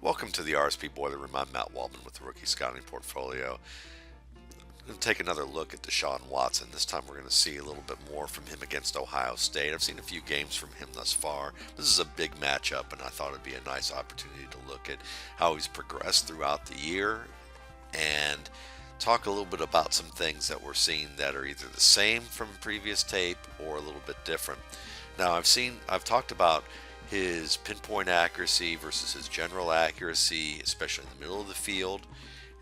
Welcome to the RSP Boiler Room. I'm Matt Waldman with the Rookie Scouting Portfolio. I'm going to take another look at Deshaun Watson. This time we're going to see a little bit more from him against Ohio State. I've seen a few games from him thus far. This is a big matchup, and I thought it'd be a nice opportunity to look at how he's progressed throughout the year and talk a little bit about some things that we're seeing that are either the same from previous tape or a little bit different. Now, I've talked about his pinpoint accuracy versus his general accuracy, especially in the middle of the field.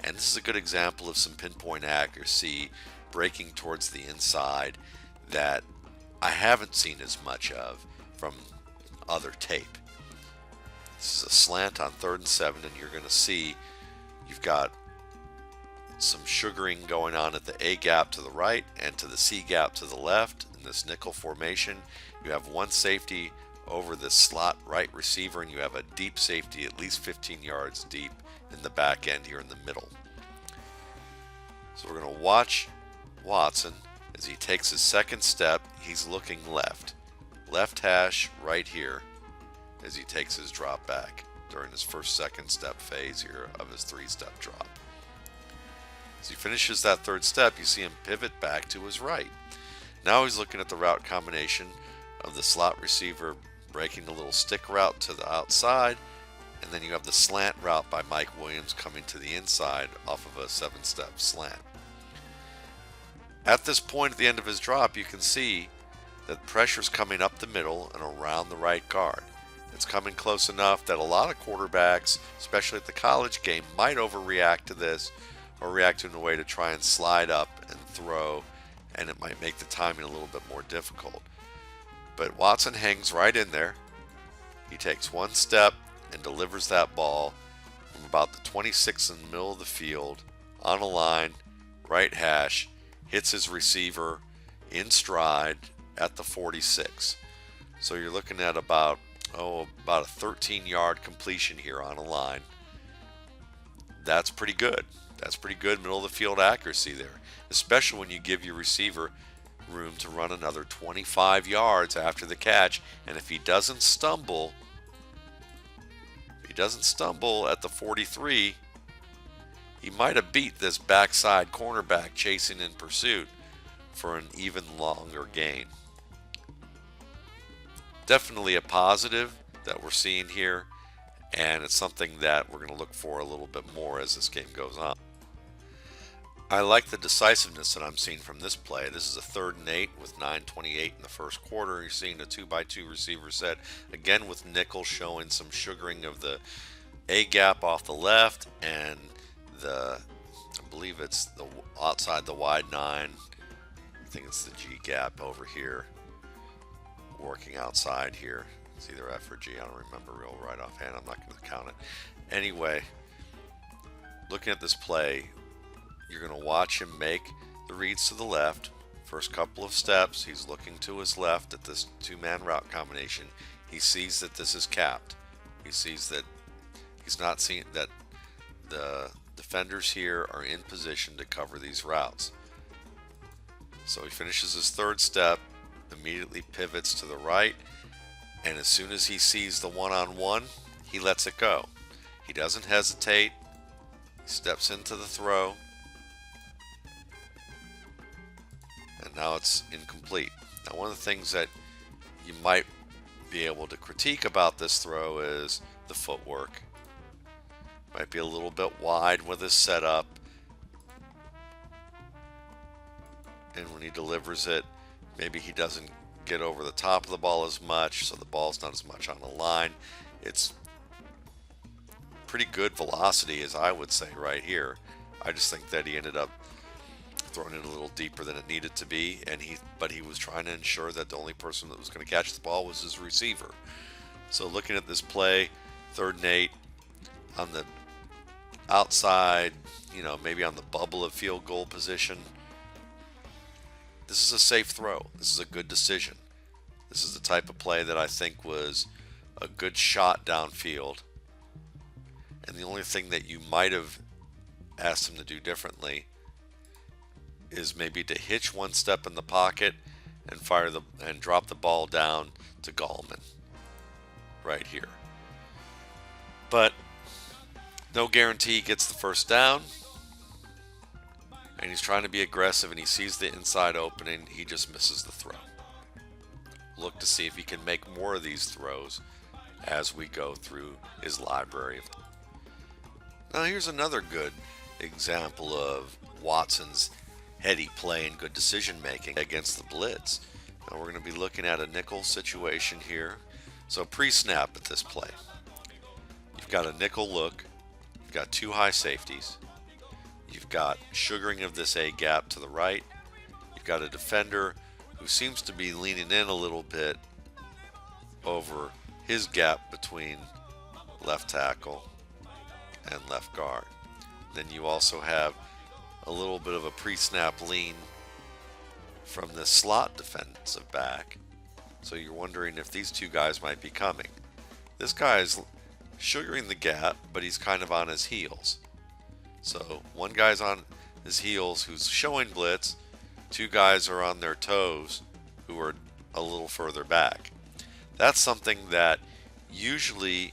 And this is a good example of some pinpoint accuracy breaking towards the inside that I haven't seen as much of from other tape. This is a slant on 3rd and 7, and you're going to see you've got some sugaring going on at the A gap to the right and to the C gap to the left in this nickel formation. You have one safety over the slot right receiver, and you have a deep safety at least 15 yards deep in the back end here in the middle. So we're going to watch Watson as he takes his second step. He's looking left hash right here as he takes his drop back during his second step phase here of his 3-step drop. As he finishes that 3rd step, you see him pivot back to his right. Now he's looking at the route combination of the slot receiver breaking a little stick route to the outside, and then you have the slant route by Mike Williams coming to the inside off of a 7-step slant. At this point at the end of his drop, you can see that pressure's coming up the middle and around the right guard. It's coming close enough that a lot of quarterbacks, especially at the college game, might overreact to this or react to it in a way to try and slide up and throw, and it might make the timing a little bit more difficult. But Watson hangs right in there. He takes one step and delivers that ball from about the 26 in the middle of the field on a line, right hash, hits his receiver in stride at the 46. So you're looking at about a 13-yard completion here on a line. That's pretty good. That's pretty good middle of the field accuracy there, especially when you give your receiver room to run another 25 yards after the catch. And if he doesn't stumble at the 43, he might have beat this backside cornerback chasing in pursuit for an even longer gain. Definitely a positive that we're seeing here, and it's something that we're going to look for a little bit more as this game goes on. I like the decisiveness that I'm seeing from this play. This is a 3rd and 8 with 9:28 in the first quarter. You're seeing a 2x2 receiver set, again with nickel showing some sugaring of the A gap off the left and I believe it's the outside the wide 9. I think it's the G gap over here, working outside here. It's either F or G. I don't remember real right offhand. I'm not going to count it. Anyway, looking at this play, you're going to watch him make the reads to the left. First couple of steps, he's looking to his left at this 2-man route combination. He sees that this is capped. He sees that he's not seeing that the defenders here are in position to cover these routes. So he finishes his 3rd step, immediately pivots to the right, and as soon as he sees the one-on-one, he lets it go. He doesn't hesitate. He steps into the throw. And now it's incomplete. Now, one of the things that you might be able to critique about this throw is the footwork. Might be a little bit wide with his setup. And when he delivers it, maybe he doesn't get over the top of the ball as much, so the ball's not as much on the line. It's pretty good velocity, as I would say right here. I just think that he ended up throwing it a little deeper than it needed to be, but he was trying to ensure that the only person that was going to catch the ball was his receiver. So looking at this play, 3rd and 8 on the outside, maybe on the bubble of field goal position. This is a safe throw. This is a good decision. This is the type of play that I think was a good shot downfield. And the only thing that you might have asked him to do differently is maybe to hitch one step in the pocket and drop the ball down to Waldman right here. But No guarantee he gets the first down. And he's trying to be aggressive and he sees the inside opening. He just misses the throw. Look to see if he can make more of these throws as we go through his library. Now here's another good example of Watson's heady play and good decision making against the blitz. Now we're going to be looking at a nickel situation here. So pre-snap at this play. You've got a nickel look. You've got two high safeties. You've got sugaring of this A gap to the right. You've got a defender who seems to be leaning in a little bit over his gap between left tackle and left guard. Then you also have a little bit of a pre-snap lean from the slot defensive back. So you're wondering if these two guys might be coming. This guy is sugaring the gap, but he's kind of on his heels. So one guy's on his heels who's showing blitz. Two guys are on their toes who are a little further back. That's something that usually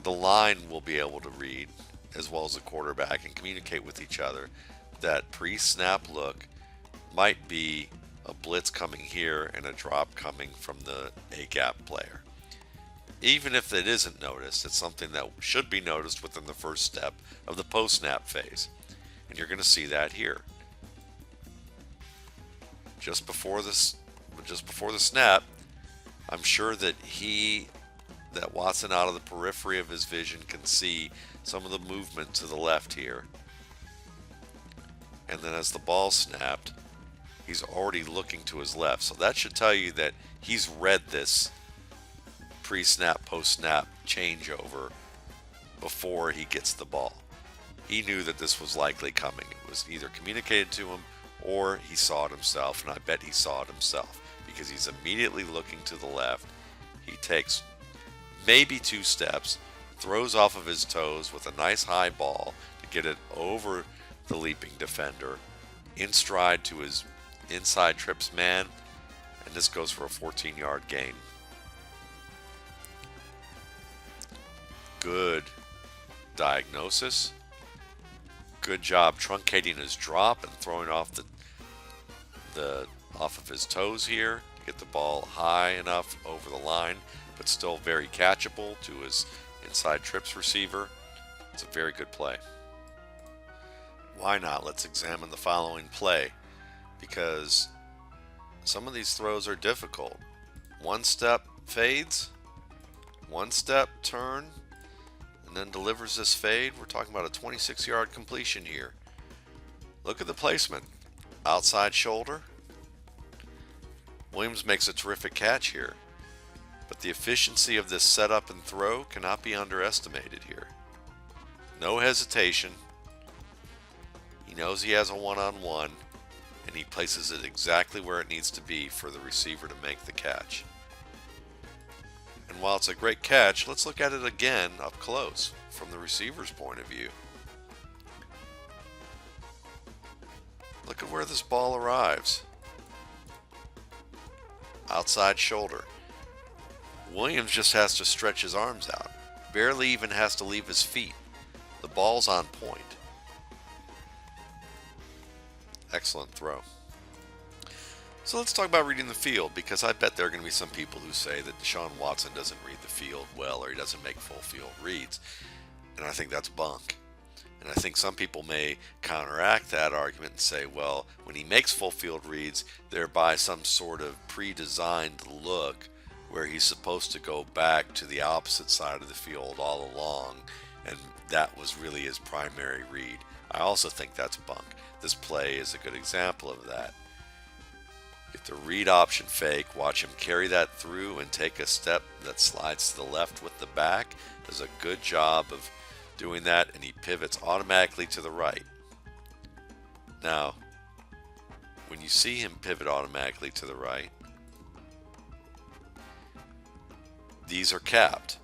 the line will be able to read, as well as the quarterback, and communicate with each other. That pre-snap look might be a blitz coming here and a drop coming from the A-gap player. Even if it isn't noticed, it's something that should be noticed within the first step of the post-snap phase. And you're going to see that here. Just before the snap, I'm sure that Watson out of the periphery of his vision can see some of the movement to the left here. And then as the ball snapped, he's already looking to his left. So that should tell you that he's read this pre-snap, post-snap changeover before he gets the ball. He knew that this was likely coming. It was either communicated to him or he saw it himself, and I bet he saw it himself because he's immediately looking to the left. He takes maybe 2 steps, throws off of his toes with a nice high ball to get it over the leaping defender, in stride to his inside trips man, and this goes for a 14-yard gain. Good diagnosis. Good job truncating his drop and throwing off off of his toes here to get the ball high enough over the line, but still very catchable to his inside trips receiver. It's a very good play. Why not? Let's examine the following play, because some of these throws are difficult. One step fades, one step turn, and then delivers this fade. We're talking about a 26-yard completion here. Look at the placement. Outside shoulder. Williams makes a terrific catch here, but the efficiency of this setup and throw cannot be underestimated here. No hesitation. He knows he has a one-on-one, and he places it exactly where it needs to be for the receiver to make the catch. And while it's a great catch, let's look at it again up close from the receiver's point of view. Look at where this ball arrives. Outside shoulder. Williams just has to stretch his arms out. Barely even has to leave his feet. The ball's on point. Excellent throw. So let's talk about reading the field, because I bet there are going to be some people who say that Deshaun Watson doesn't read the field well, or he doesn't make full field reads. And I think that's bunk. And I think some people may counteract that argument and say, well, when he makes full field reads, they're by some sort of pre-designed look where he's supposed to go back to the opposite side of the field all along, and that was really his primary read. I also think that's bunk. This play is a good example of that. Get the read option fake, watch him carry that through and take a step that slides to the left with the back. Does a good job of doing that, and he pivots automatically to the right. Now, when you see him pivot automatically to the right, these are capped.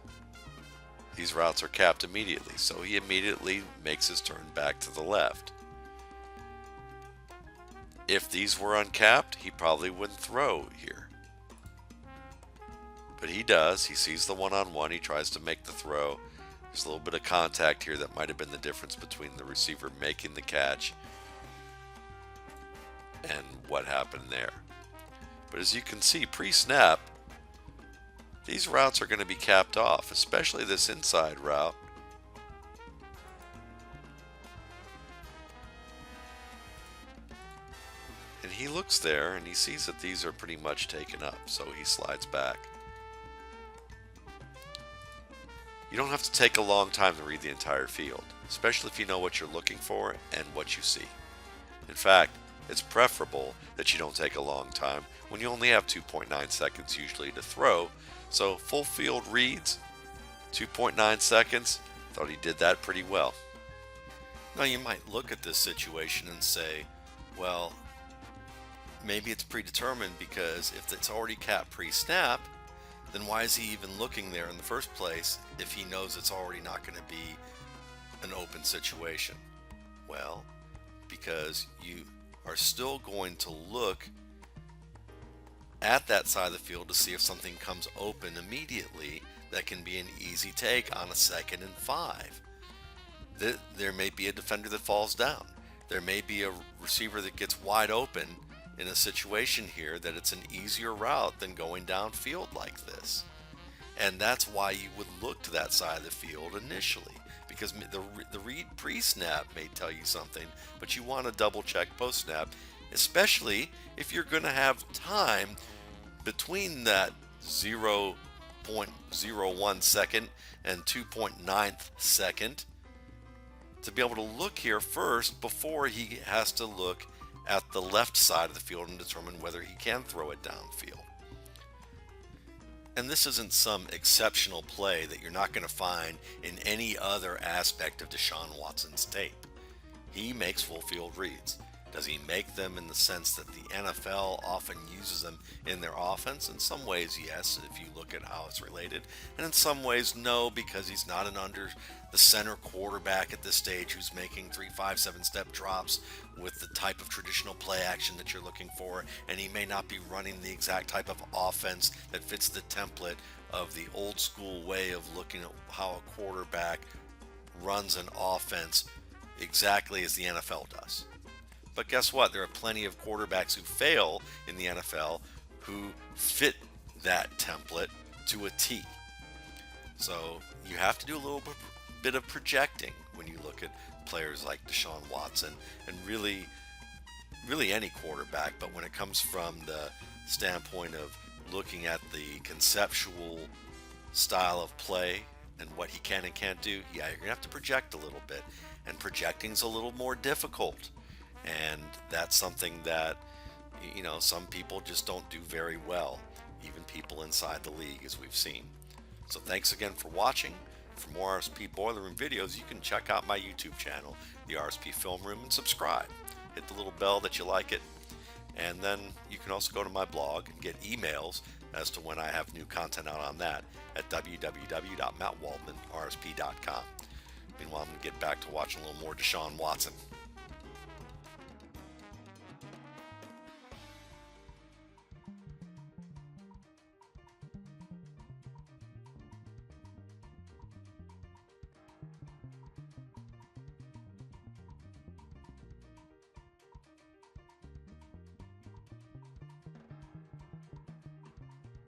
These routes are capped immediately, so he immediately makes his turn back to the left. If these were uncapped, he probably wouldn't throw here. But he does. He sees the one-on-one. He tries to make the throw. There's a little bit of contact here that might have been the difference between the receiver making the catch and what happened there. But as you can see, pre-snap, these routes are going to be capped off, especially this inside route. And he looks there and he sees that these are pretty much taken up, so he slides back. You don't have to take a long time to read the entire field, especially if you know what you're looking for and what you see. In fact, it's preferable that you don't take a long time when you only have 2.9 seconds usually to throw. So full field reads, 2.9 seconds. Thought he did that pretty well. Now you might look at this situation and say, well, maybe it's predetermined, because if it's already capped pre-snap, then why is he even looking there in the first place if he knows it's already not going to be an open situation? Well, because you are still going to look at that side of the field to see if something comes open immediately that can be an easy take on a 2nd and 5. There may be a defender that falls down. There may be a receiver that gets wide open in a situation here that it's an easier route than going downfield like this. And that's why you would look to that side of the field initially, because the read pre-snap may tell you something, but you want to double check post-snap, especially if you're going to have time between that 0.01 second and 2.9 second to be able to look here first before he has to look at the left side of the field and determine whether he can throw it downfield. And this isn't some exceptional play that you're not going to find in any other aspect of Deshaun Watson's tape. He makes full field reads. Does he make them in the sense that the NFL often uses them in their offense? In some ways, yes, if you look at how it's related. And in some ways, no, because he's not an under the center quarterback at this stage who's making 3, 5, 7-step drops with the type of traditional play action that you're looking for. And he may not be running the exact type of offense that fits the template of the old school way of looking at how a quarterback runs an offense exactly as the NFL does. But guess what? There are plenty of quarterbacks who fail in the NFL who fit that template to a T. So you have to do a little bit of projecting when you look at players like Deshaun Watson and really any quarterback. But when it comes from the standpoint of looking at the conceptual style of play and what he can and can't do, yeah, you're going to have to project a little bit. And projecting's a little more difficult. And that's something that, some people just don't do very well, even people inside the league, as we've seen. So thanks again for watching. For more RSP Boiler Room videos, you can check out my YouTube channel, the RSP Film Room, and subscribe. Hit the little bell that you like it. And then you can also go to my blog and get emails as to when I have new content out on that at www.mattwaldmanrsp.com. Meanwhile, I'm going to get back to watching a little more Deshaun Watson.